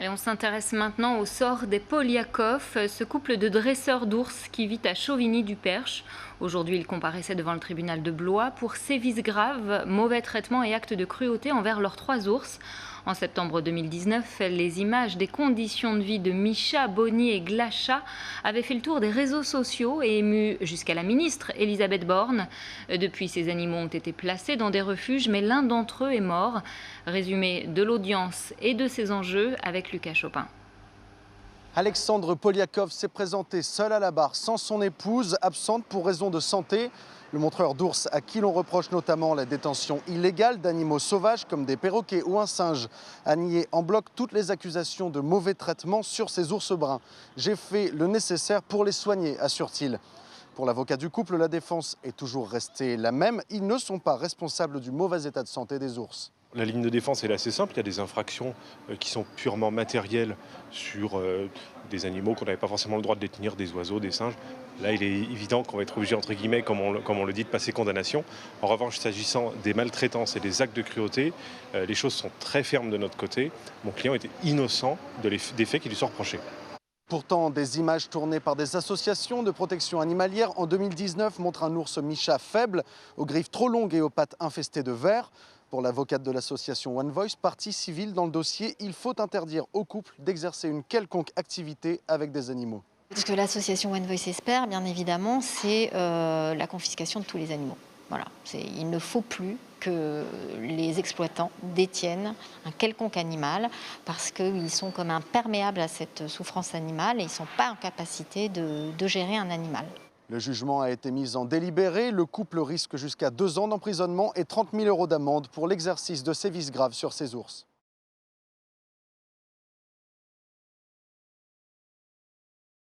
Allez, on s'intéresse maintenant au sort des Poliakov, ce couple de dresseurs d'ours qui vit à Chauvigny-du-Perche. Aujourd'hui, il comparaissait devant le tribunal de Blois pour sévices graves, mauvais traitements et actes de cruauté envers leurs 3 ours. En septembre 2019, les images des conditions de vie de Misha, Bonnie et Glacha avaient fait le tour des réseaux sociaux et ému jusqu'à la ministre Elisabeth Borne. Depuis, ces animaux ont été placés dans des refuges, mais l'un d'entre eux est mort. Résumé de l'audience et de ses enjeux avec Lucas Chopin. Alexandre Poliakov s'est présenté seul à la barre, sans son épouse, absente pour raison de santé. Le montreur d'ours, à qui l'on reproche notamment la détention illégale d'animaux sauvages comme des perroquets ou un singe, a nié en bloc toutes les accusations de mauvais traitement sur ces ours bruns. J'ai fait le nécessaire pour les soigner, assure-t-il. Pour l'avocat du couple, la défense est toujours restée la même. Ils ne sont pas responsables du mauvais état de santé des ours. La ligne de défense elle est assez simple, il y a des infractions qui sont purement matérielles sur des animaux qu'on n'avait pas forcément le droit de détenir, des oiseaux, des singes. Là, il est évident qu'on va être obligé, entre guillemets, comme on le dit, de passer condamnation. En revanche, s'agissant des maltraitances et des actes de cruauté, les choses sont très fermes de notre côté. Mon client était innocent des faits qui lui sont reprochés. Pourtant, des images tournées par des associations de protection animalière en 2019 montrent un ours Misha faible, aux griffes trop longues et aux pattes infestées de vers. Pour l'avocate de l'association One Voice, partie civile dans le dossier, il faut interdire au couple d'exercer une quelconque activité avec des animaux. Ce que l'association One Voice espère, bien évidemment, c'est la confiscation de tous les animaux. Voilà. Il ne faut plus que les exploitants détiennent un quelconque animal parce qu'ils sont comme imperméables à cette souffrance animale et ils ne sont pas en capacité de gérer un animal. Le jugement a été mis en délibéré. Le couple risque jusqu'à 2 ans d'emprisonnement et 30 000 € d'amende pour l'exercice de sévices graves sur ces ours.